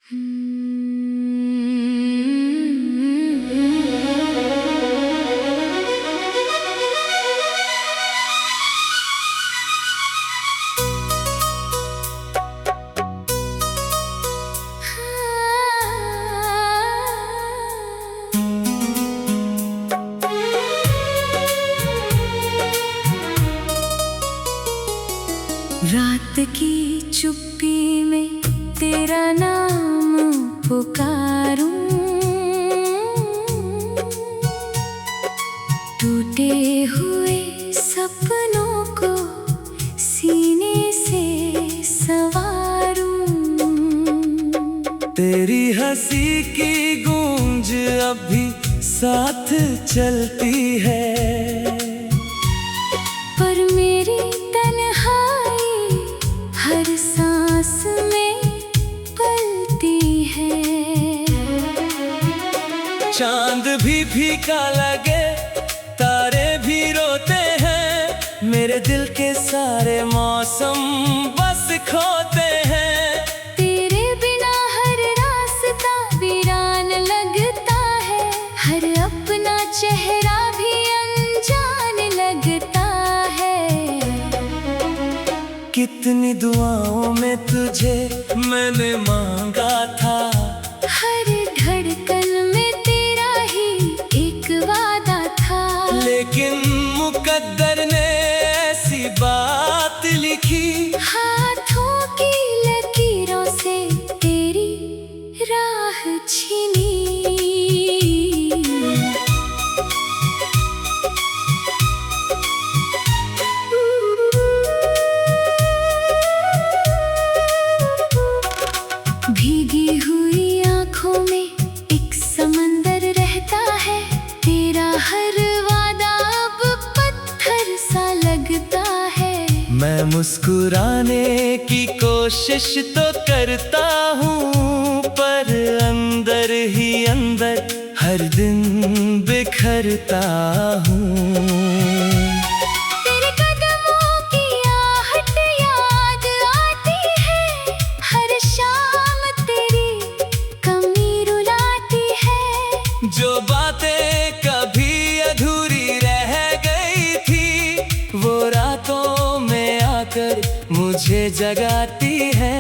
रात की चुप्पी में तेरा नाम पुकारूं, टूटे हुए सपनों को सीने से संवारूं। तेरी हंसी की गूंज अब भी साथ चलती है, पर मेरी तन्हाई हर सांस में पलती है। चांद भी फीका लगे, तारे भी रोते हैं, मेरे दिल के सारे मौसम बस खोते हैं। तेरे बिना हर रास्ता वीरान लगता है, हर अपना चेहरा भी अनजान लगता है। कितनी दुआओं में तुझे मैंने मांगा था, हर धड़कन में तेरा ही एक वादा था। लेकिन मुकद्दर ने ऐसी बात लिखी, हाथों की लकीरों से तेरी राह छीनी। भीगी हुई आंखों में एक समंदर रहता है, तेरा हर वादा अब पत्थर सा लगता है। मैं मुस्कुराने की कोशिश तो करता हूँ, पर अंदर ही अंदर हर दिन बिखरता हूँ। तेरे कदमों की आहट याद आती है, हर शाम तेरी कमी रुलाती है। जो बातें कभी अधूरी रह गई थी, वो रातों में आकर मुझे जगाती है।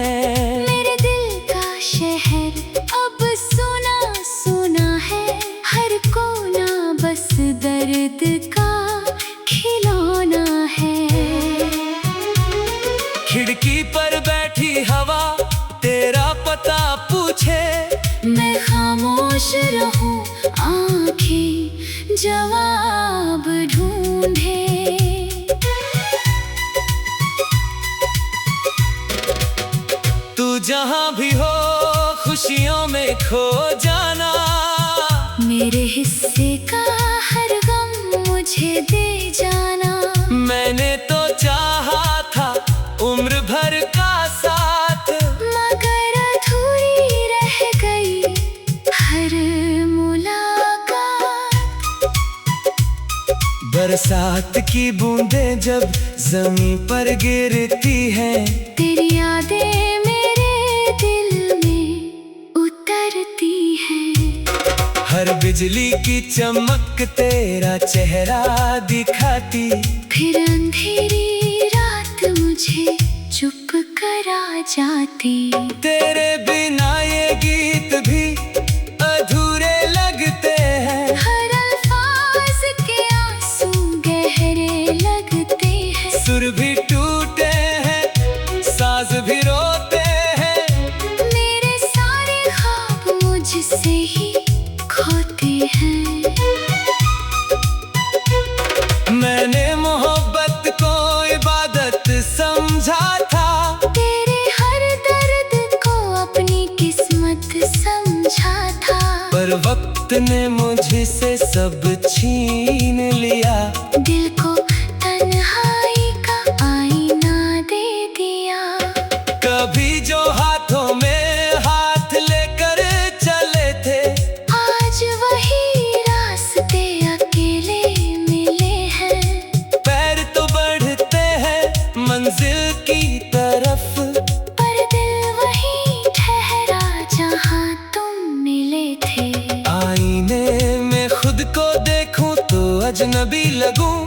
मेरे दिल का शहर अब सुना सुना है, हर कोना बस दर्द का खिलौना है। खिड़की पर बैठी हवा तेरा पता पूछे, मैं खामोश रहूं, आंखें जवाब ढूंढे। तू जहां भी हो खुशियों में खो जाना, मेरे हिस्से का हर गम मुझे दे जाना। मैंने तो चाहा था उम्र भर का साथ, मगर अधूरी रह गई हर मुलाकात। बरसात की बूंदें जब जमीन पर गिरती हैं, तेरी यादें मेरे दिल में उतरती हैं। हर बिजली की चमक तेरा चेहरा दिखाती, फिर अंधेरी रात मुझे चुप करा जाती। तेरे बिना ये गीत भी अधूरे लगते हैं, हर अल्फाज के आंसू गहरे लगते हैं। सुर भी टूटे हैं, साज भी रोते हैं, मेरे सारे ख्वाब मुझसे ही खोते हैं। मैंने मोहब्बत को इबादत समझा था, तेरे हर दर्द को अपनी किस्मत समझा था। पर वक्त ने मुझसे सब छीन लिया, दिल को तन्हाई का आईना दे दिया। कभी जो हाथों में हाथ लेकर चले थे, आज वही रास्ते अकेले मिले हैं। पैर तो बढ़ते हैं मंजिल की तरफ, पर दिल वही ठहरा जहाँ लगूं,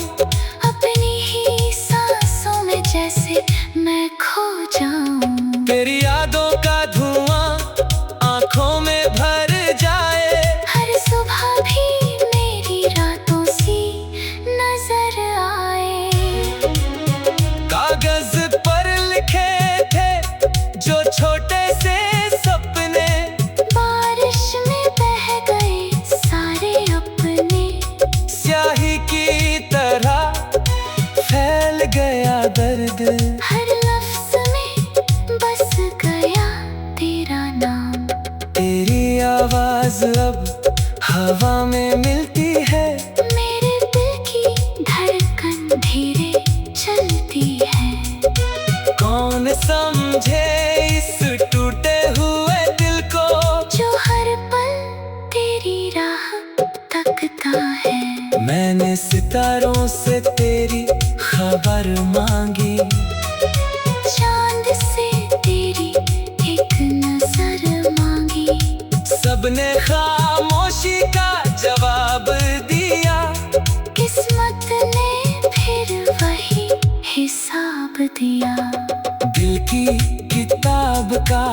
अपनी ही सांसों में जैसे मैं खो जाऊं। तेरी यादों का धुआं आंखों में भर जाए, हर सुबह भी मेरी रातों सी नजर आए। कागज पर लिखे थे जो छोटे से सपने, बारिश में बह गए सारे अपने। स्याही की तरह फैल गया दर्द, हर लफ्ज में बस गया तेरा नाम। तेरी आवाज अब हवा में मिलती है, मेरे दिल की धड़कन धीरे चलती है। कौन समझे इस टूटे हुए दिल को, जो हर पल तेरी राह तकता है। मैंने सितारों से तेरी खबर मांगी, चांद से तेरी एक नजर मांगी। सबने खामोशी का जवाब दिया, किस्मत ने फिर वही हिसाब दिया। दिल की किताब का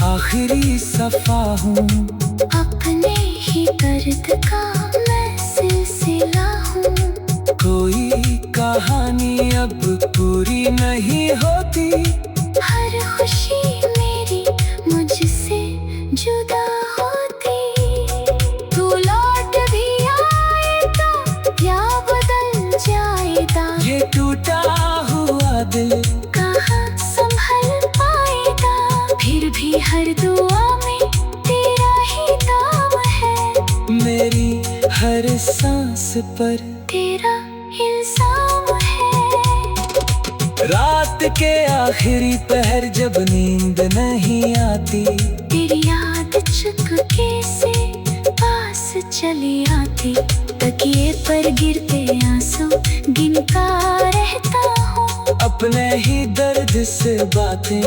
आखिरी सफा हूँ, अपने ही दर्द का मैं सिलसिला हूँ। कोई कहानी अब पूरी नहीं होती, हर खुशी मेरी मुझसे जुदा होती। तू लौट भी आएगा या बदल जाएगा, ये टूटा हुआ दिल कहाँ संभल पाएगा। फिर भी हर दुआ में तेरा ही नाम है, मेरी हर सांस पर तेरा इल्जाम है। रात के आखिरी पहर जब नींद नहीं आती, तेरी याद चुपके से पास चली आती। तकिए पर गिरते आंसू गिनता रहता हूँ, अपने ही दर्द से बातें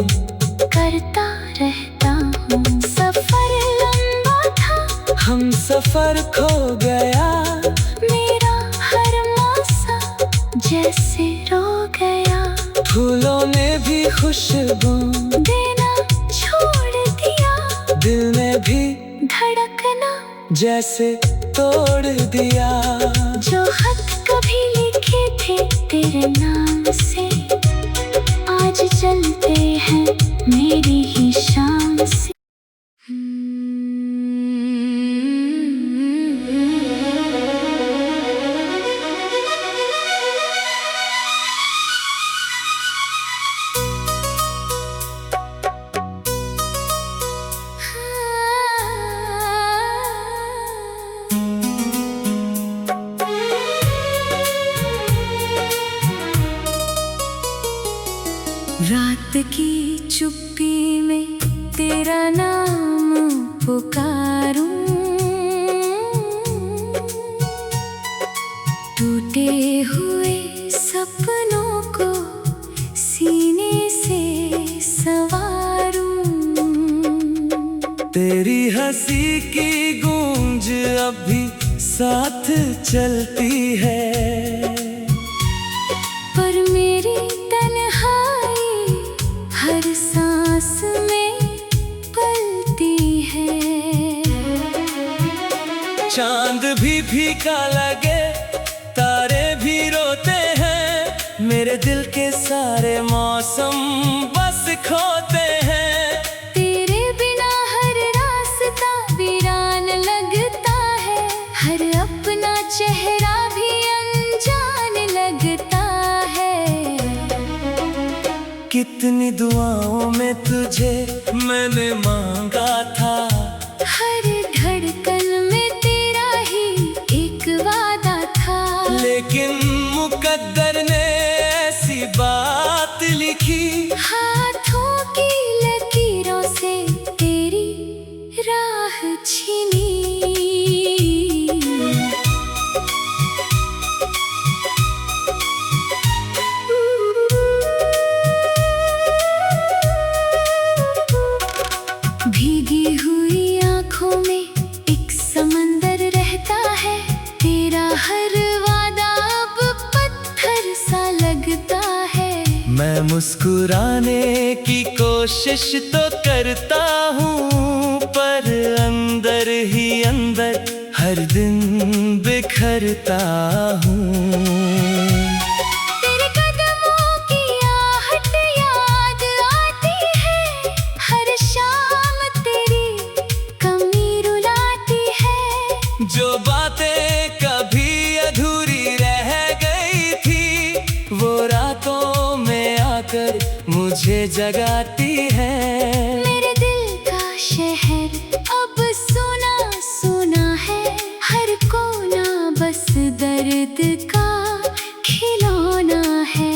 करता रहता हूँ। सफर लंबा था, हम सफर खो गया, मेरा हर मौसा जैसे रो गया। फूलों ने भी खुशबू देना छोड़ दिया, दिल ने भी धड़कना जैसे तोड़ दिया। जो खत कभी लिखे थे तेरे नाम से, आज चलते हैं मेरी ही शाम से। रात की चुप्पी में तेरा नाम पुकारूं, टूटे हुए सपनों को सीने से संवारूं। तेरी हंसी की गूंज अब भी साथ चलती है, पर मेरी तन्हाई हर सांस में पलती है। चांद भी फीका लगे, तारे भी रोते हैं, मेरे दिल के सारे मौसम बस खोते हैं। तेरे बिना हर रास्ता वीरान लगता है, हर अपना चेहरा भी अनजान लगता है। कितनी दुआओं में तुझे मैंने मांगा था, हर धड़कन में तेरा ही एक वादा था। लेकिन मुकद्दर ने ऐसी बात लिखी, हाथों की लकीरों से तेरी राह छीनी। भीगी हुई आंखों में एक समंदर रहता है, तेरा हर वादा अब मुस्कुराने की कोशिश तो करता हूँ, पर अंदर ही अंदर हर दिन बिखरता हूँ। तेरे कदमों की आहट याद आती है, हर शाम तेरी कमी रुलाती है। जो बातें कभी अधूरी रह गई थी, वो रातों में आकर मुझे जगाती है। मेरे दिल का शहर अब सुना सुना है, हर कोना बस दर्द का खिलौना है।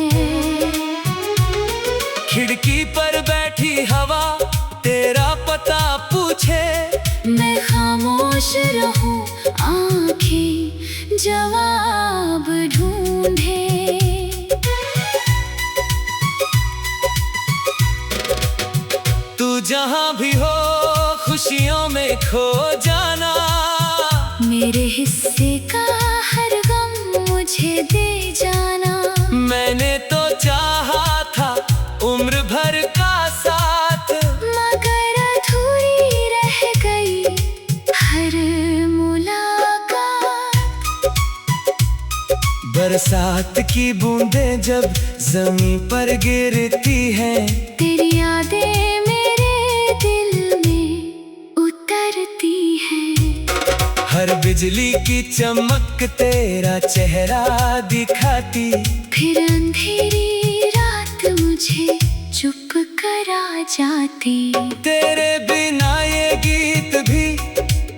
खिड़की पर बैठी हवा तेरा पता पूछे, मैं खामोश रहूं, आंखें जवाब ढूंढे। तू जहां भी हो खुशियों में खो जाना, मेरे हिस्से का हर गम मुझे दे जाना। मैंने तो चाहा था उम्र भर का साथ, मगर अधूरी रह गई हर मुलाकात। बरसात की बूंदें जब जमीन पर गिरती हैं, तेरी यादें मेरे दिल में उतरती हैं। हर बिजली की चमक तेरा चेहरा दिखाती, फिर अंधेरी रात मुझे चुप करा जाती। तेरे बिना ये गीत भी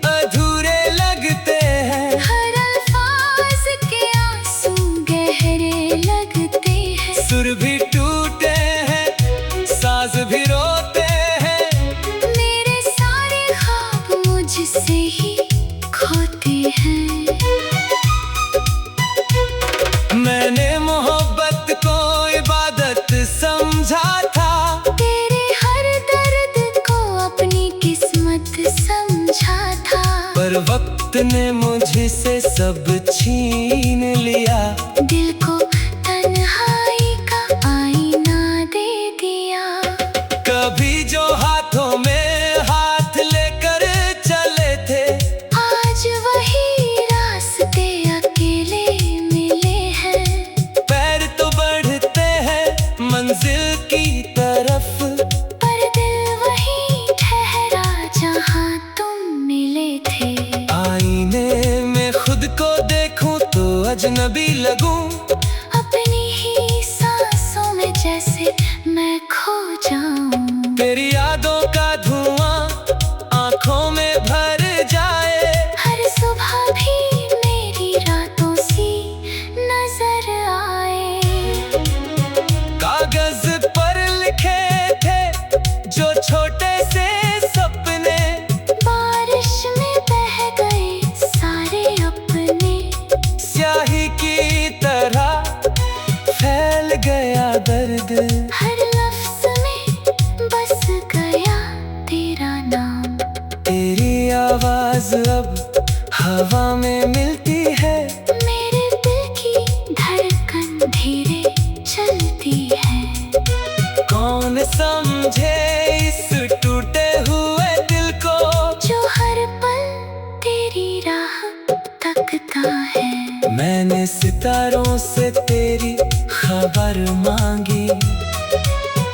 अधूरे लगते हैं, हर अल्फाज के आंसू गहरे लगते हैं। सुर भी टूटे हैं, साज भी रोते हैं, मेरे सारे ख्वाब मुझसे ही खोते हैं। मैंने मोहब्बत को इबादत समझा था, तेरे हर दर्द को अपनी किस्मत समझा था। पर वक्त ने मुझसे सब छीन लिया, दिल को तन्हाई का आईना दे दिया। कभी जो हाथों में हाथ लेकर चले थे, आज वही रास्ते अकेले मिले हैं। पैर तो बढ़ते हैं मंजिल की तरफ, पर दिल वही ठहरा जहाँ तुम मिले थे। आईने में खुद को देखूं तो अजनबी लगूं, अपनी ही सांसों में जैसे मैं खो जाऊं। तेरी यादों का धुआं आंखों में भर जाए, हर सुबह भी मेरी रातों सी नजर आए। कागज पर लिखे थे जो छोटे से सपने, बारिश में बह गए सारे अपने। स्याही की तरह फैल गया दर्द, हर लफ्ज में बस गया तेरा नाम। तेरी आवाज अब हवा में मिलती है, मेरे दिल की धड़कन धीरे चलती है। कौन समझे इस टूटे हुए दिल को, जो हर पल तेरी राह तकता है। मैंने सितारों से तेरी खबर मांगी,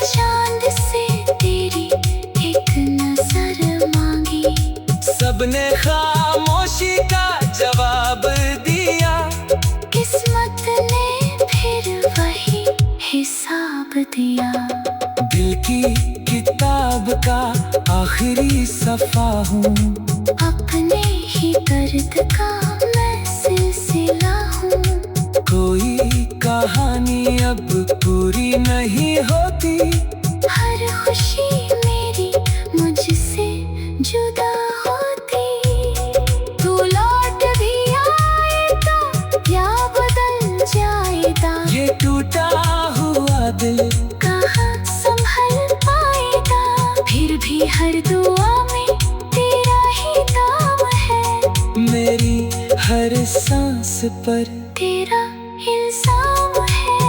चांद से तेरी एक नजर मांगी। सबने खामोशी का जवाब दिया, किस्मत ने फिर वही हिसाब दिया। दिल की किताब का आखिरी सफा हूँ, अपने ही दर्द का मैं सिलसिला हूँ। कोई कहानी अब पूरी नहीं होती, हर खुशी मेरी मुझसे जुदा होती। तू लौट भी आए तो या बदल जाएगा, ये टूटा हुआ दिल कहाँ संभल पाएगा। फिर भी हर दुआ में तेरा ही नाम है, मेरी हर सांस पर तेरा इल्जाम है।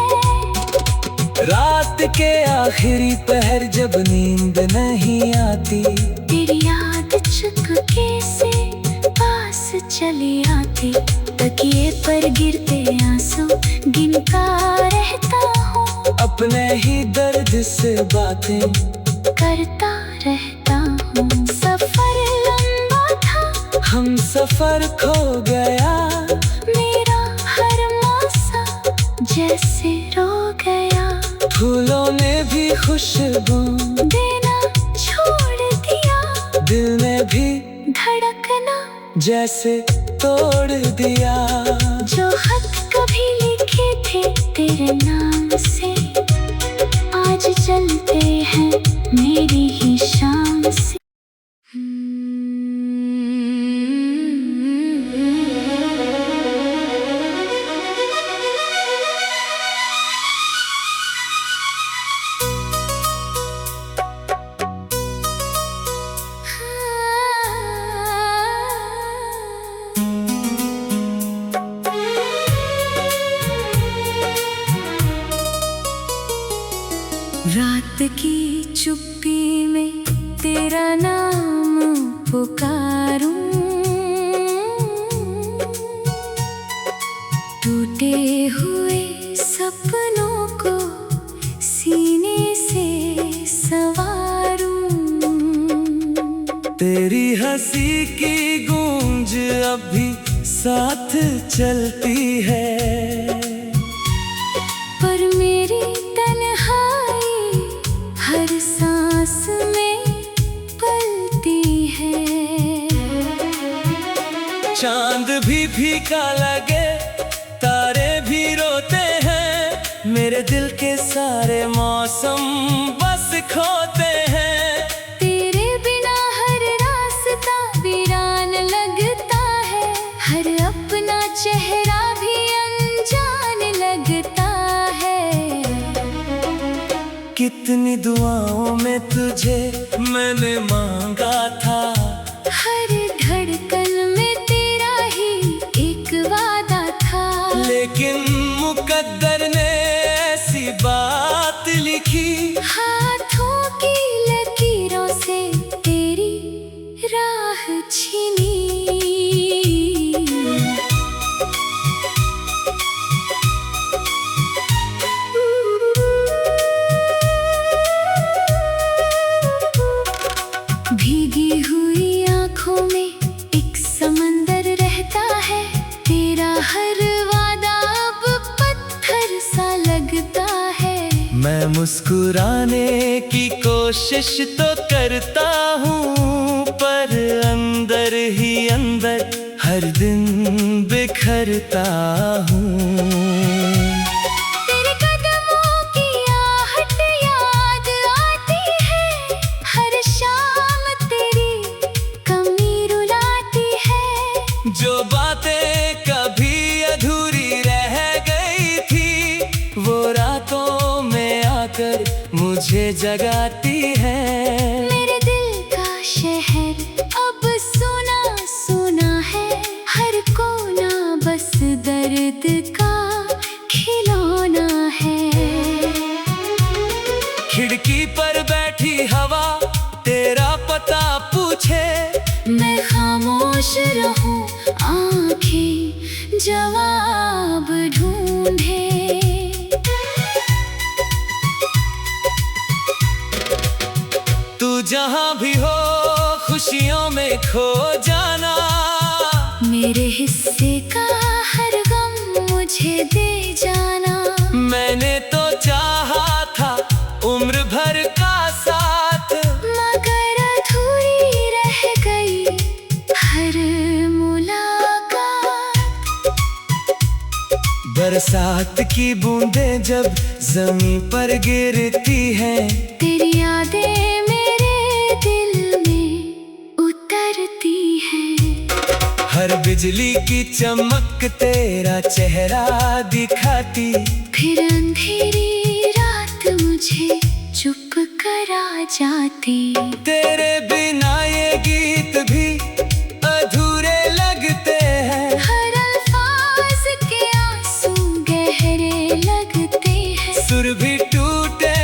रात के आखिरी पहर जब नींद नहीं आती, तेरी याद चुपके से पास चली आती। तकिए पर गिरते आंसू गिनता रहता हूँ, अपने ही दर्द से बातें करता रहता हूँ। सफर लंबा था, हम सफर खो गया, मेरा हर मौसम जैसे रो गया। फूलों ने भी खुशबू देना छोड़ दिया, दिल ने भी धड़कना जैसे तोड़ दिया। जो खत कभी लिखे थे तेरे नाम से, आज चलते हैं मेरी ही शाम से। रात की चुप्पी में तेरा नाम पुकारूं, टूटे हुए सपनों को सीने से संवारूं। तेरी हंसी की गूंज अब भी साथ चलती है, पर मेरी तन्हाई हर सांस में पलती है। चांद भी फीका लगे, तारे भी रोते हैं, मेरे दिल के सारे मौसम बस खोते हैं। तेरे बिना हर रास्ता वीरान लगता है, हर अपना चेहरा भी अनजान लगता है। कितनी दुआओं में तुझे मैंने मांगा था, हर धड़कन में तेरा ही एक वादा था। लेकिन मुकद्दर ने ऐसी बात लिखी, हाथों की लकीरों से तेरी राह छीनी। भीगी हुई आँखों में एक समंदर रहता है, तेरा हर वादा अब पत्थर सा लगता है। मैं मुस्कुराने की कोशिश तो करता हूँ, पर अंदर ही अंदर हर दिन बिखरता हूँ। तेरे कदमों की आहट याद आती है, हर शाम तेरी कमी रुलाती है। जो बातें कभी अधूरी रह गई थी, वो रातों में आकर मुझे जगाती है। मेरे दिल का शहर अब सुना सुना है, हर कोना बस दर्द का खिलौना है। खिड़की पर बैठी हवा तेरा पता पूछे, मैं खामोश रहूं, आंखें जवाब ढूंढे। तू जहां भी हो खुशियों में खो जाना, मेरे हिस्से का हर गम मुझे दे जाना। मैंने तो चाहा था उम्र भर का साथ, मगर अधूरी रह गई हर मुलाकात। बरसात की बूंदें जब जमीन पर गिरती हैं, तेरी यादें मेरे दिल में उतरती हैं। हर बिजली की चमक तेरा चेहरा दिखाती, फिर अंधेरी रात मुझे चुप करा जाती। तेरे बिना ये गीत भी अधूरे लगते हैं, हर अल्फाज के आंसू गहरे लगते हैं। सुर भी टूटे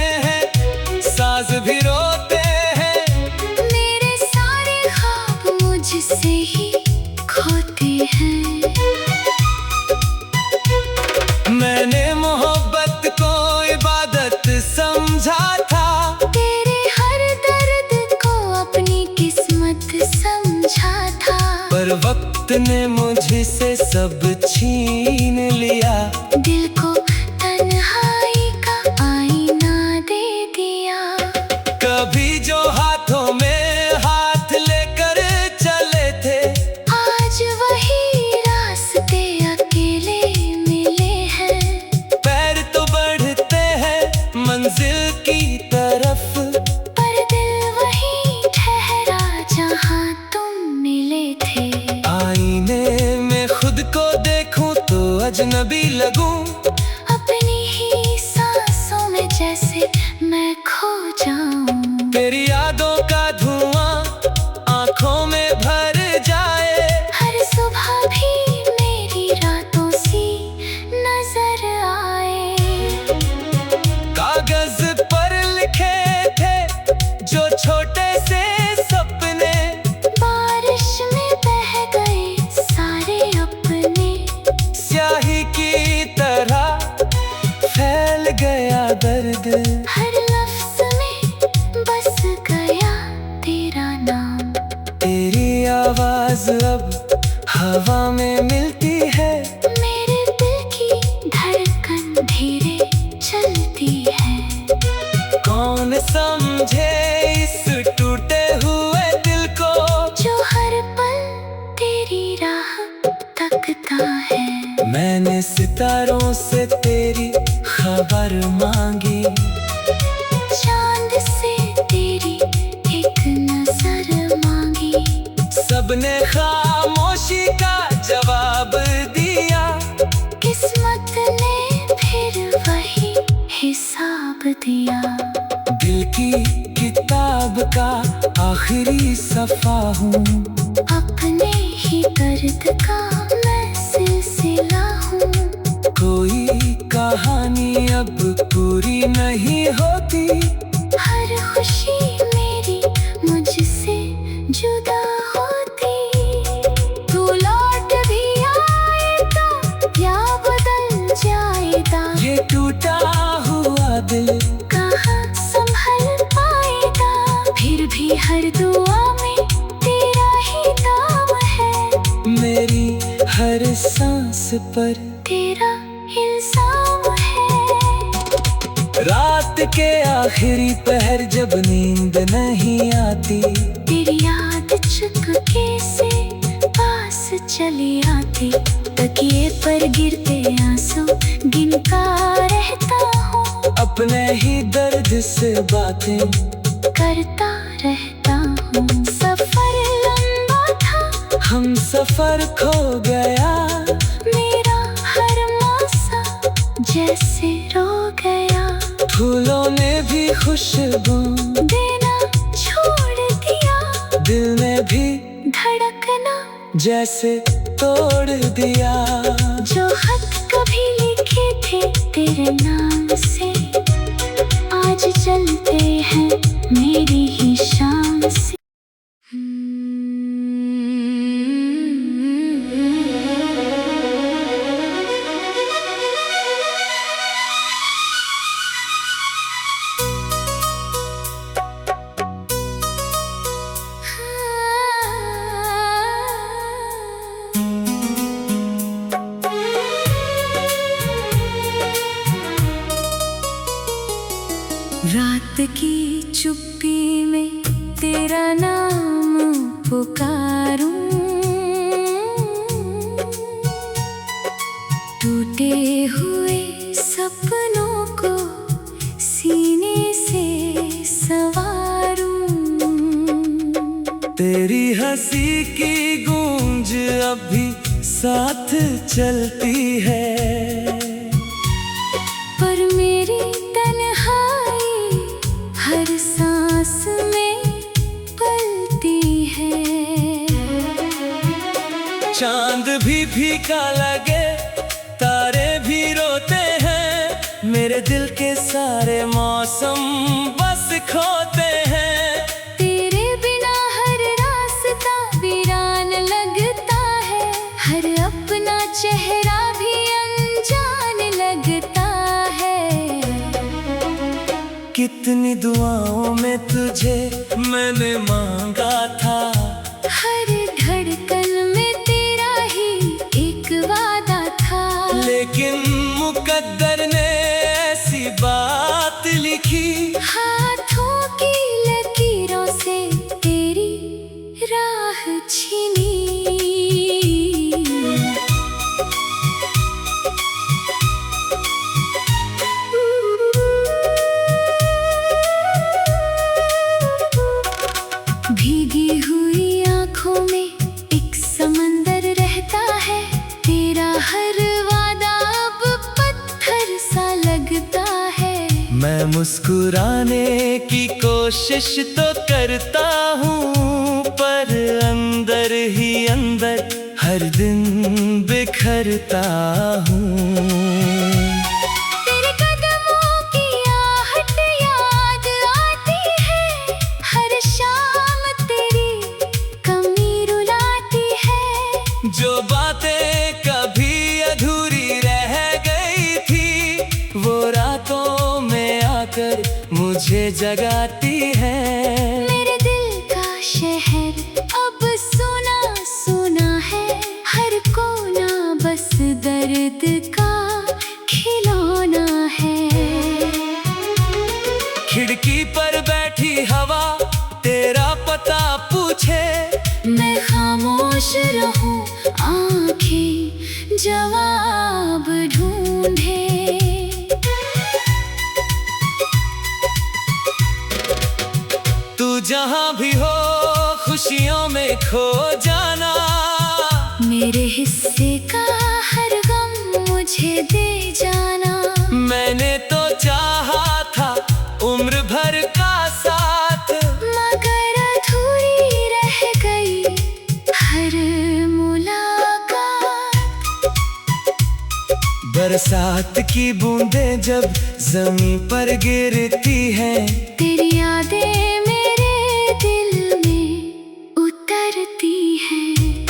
पर वक्त ने मुझसे सब छीन लिया। दिल को तन्हाई का आईना दे दिया। कभी जो हाथों में हाथ लेकर चले थे, आज वही रास्ते अकेले मिले हैं। पैर तो बढ़ते हैं मंजिल की तरफ, पर दिल वही ठहरा जहाँ तुम मिले थे। आईने में खुद को देखूं तो अजनबी लगूं, अपनी ही सांसों में जैसे मैं खो जाऊं। तेरी यादों का धुआं आंखों में भर जाए, हर सुबह भी मेरी रातों सी नजर आए। कागज पर लिखे थे जो छोटे से सपने, बारिश में बह गए सारे अपने। स्याही की तरह फैल गया दर्द, हर लफ्ज में बस गया तेरा नाम। तेरी आवाज अब हवा में मिलती है, मेरे दिल की धड़कन धीरे चलती है। कौन समझे इस टूटे हुए दिल को, जो हर पल तेरी राह तकता है। मैंने सितारों से तेरी खबर मांगी, चांद से तेरी एक नजर मांगी। सबने खामोशी का जवाब दिया, किस्मत ने फिर वही हिसाब दिया। दिल की किताब का आखिरी सफा हूँ, अपने ही दर्द का मैं सिलसिला हूँ। कोई कहानी अब पूरी नहीं होती, हर खुशी मेरी मुझसे जुदा होती। तू लौट भी आएगा या बदल जाएगा, ये टूटा हुआ दिल कहाँ संभल पाएगा। फिर भी हर दुआ में तेरा ही नाम है, मेरी हर सांस पर तेरा इल्जाम है। रात के आखिरी पहर जब नींद नहीं आती, तेरी याद चुपके से पास चली आती। तकिए पर गिरते आंसू गिनता रहता हूँ, अपने ही दर्द से बातें करता रहता हूँ। सफर लंबा था, हम सफर खो गया, मेरा हर मौसा जैसे रो गया। फूलों ने भी खुशबू देना छोड़ दिया, दिल ने भी धड़कना जैसे तोड़ दिया। जो खत कभी लिखे थे तेरे नाम से, आज चलते हैं मेरी ही शाम से। रात की चुप्पी में तेरा नाम पुकारूं, टूटे हुए सपनों को सीने से संवारूं। तेरी हंसी की गूंज अब भी साथ चलती है, पर मेरी तन्हाई हर सांस में पलती है। चांद भी फीका लगे, तारे भी रोते हैं, मेरे दिल के सारे मौसम बस खोते हैं। तेरे बिना हर रास्ता वीरान लगता है, हर अपना चेहरा भी अनजान लगता है। कितनी दुआओं में तुझे मैंने मांगा था, हर धड़कन में राह छीनी। भीगी हुई आंखों में एक समंदर रहता है, तेरा हर वादा अब पत्थर सा लगता है। मैं मुस्कुराने की कोशिश तो करता हूँ, पर अंदर ही अंदर हर दिन बिखरता हूँ। तेरे कदमों की आहट याद आती है, हर शाम तेरी कमी रुलाती है। जो बातें कभी अधूरी रह गई थी, वो रातों में आकर मुझे जगाती है। मेरे दिल का शहर अब सुना सुना है, हर कोना बस दर्द का खिलौना है। खिड़की पर बैठी हवा तेरा पता पूछे, मैं खामोश रहूं, आंखें जवाब ढूंढे। तू जहां भी हो खुशियों में खो जाना, मेरे हिस्से का हर गम मुझे दे जाना। मैंने तो चाहा था उम्र भर का साथ, मगर अधूरी रह गई हर मुलाकात। बरसात की बूंदें जब जमीन पर गिरती हैं, तेरी यादें मेरे दिल में उतरती हैं।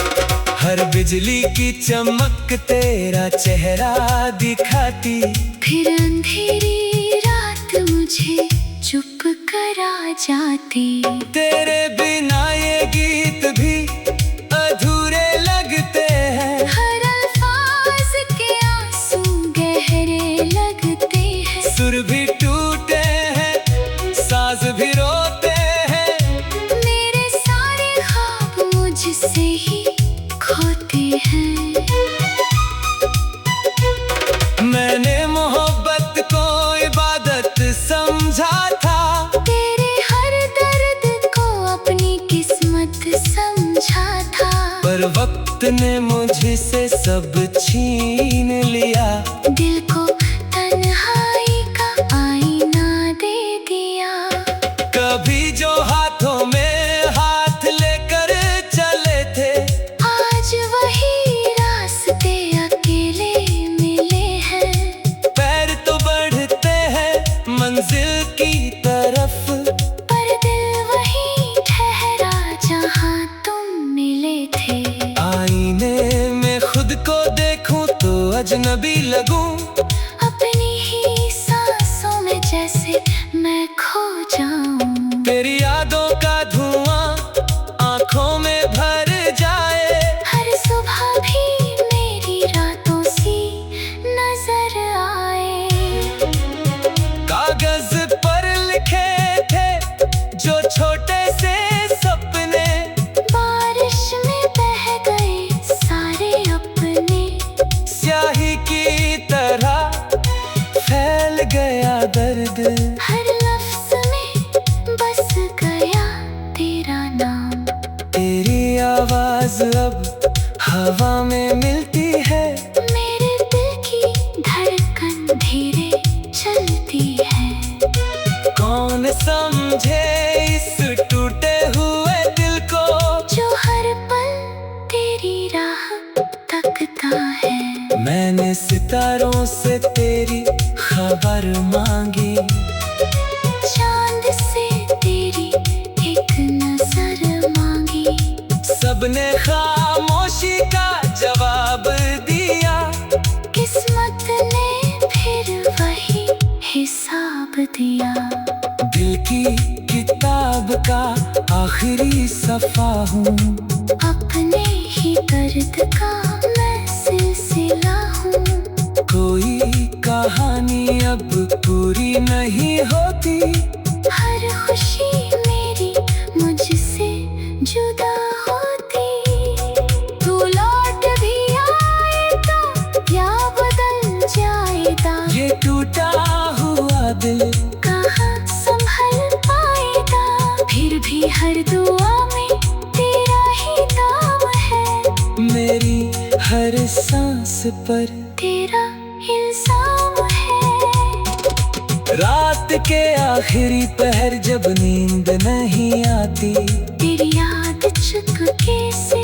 हर बिजली की चमक तेरा चेहरा दिखाती, फिर अंधेरी रात मुझे चुप करा जाती। तेरे बिना ये गीत भी अधूरे लगते हैं। हर अल्फाज के आंसू गहरे लगते हैं। सुर भी टूटे हैं, साज भी रोते हैं। मेरे सारे ख्वाब मुझसे ही खोते हैं। मैंने मोहब्बत को इबादत समझा था, तेरे हर दर्द को अपनी किस्मत समझा था। पर वक्त ने मुझसे सब छीन लिया। दिल को तन्हाई का आईना दे दिया। कभी जो हाथों में हाथ लेकर चले थे, आज वही रास्ते अकेले मिले हैं। पैर तो बढ़ते हैं मंजिल की तरफ, पर दिल वही ठहरा जहाँ तुम मिले थे। आईने में खुद को देखूं तो अजनबी लगूं, अपनी ही सांसों में जैसे मैं खो जाऊं। तेरी यादों का धुआं आंखों में भर जाए, हर सुबह भी मेरी रातों सी नजर आए। कागज पर लिखे थे जो छोटे से सपने, बारिश में बह गए सारे अपने। स्याही की तरह फैल गया दर्द, हर लफ्ज में बस गया तेरा नाम। तेरी आवाज अब हवा में मिलती है। मेरे दिल की धड़कन धीरे चलती है। कौन समझे इस टूटे हुए दिल को, जो हर पल तेरी राह तकता है। मैंने सितारों से तेरी खबर मांगी, चांद से तेरी एक नजर मांगी। सबने खामोशी का जवाब दिया। किस्मत ने फिर वही हिसाब दिया। दिल की किताब का आखिरी सफा हूँ, अपने ही दर्द का मैं सिलसिला हूँ। कोई कहानी अब पूरी नहीं होती, हर खुशी मेरी मुझसे जुदा होती। हर सांस पर तेरा इल्जाम है। रात के आखिरी पहर जब नींद नहीं आती, तेरी याद चुपके से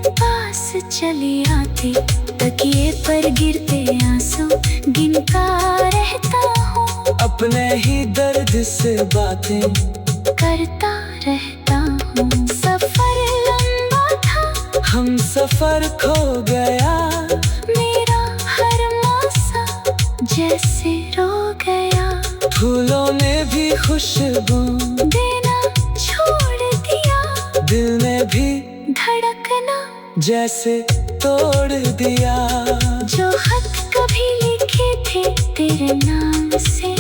पास चली आती। तकिए पर गिरते आंसू गिनता रहता हूँ, अपने ही दर्द से बातें करता रहता हूँ। सफर लंबा था, हम सफर खो गया, मेरा हर मौसा जैसे रो गया। फूलों ने भी खुशबू देना छोड़ दिया, दिल ने भी धड़कना जैसे तोड़ दिया। जो खत कभी लिखे थे तेरे नाम से,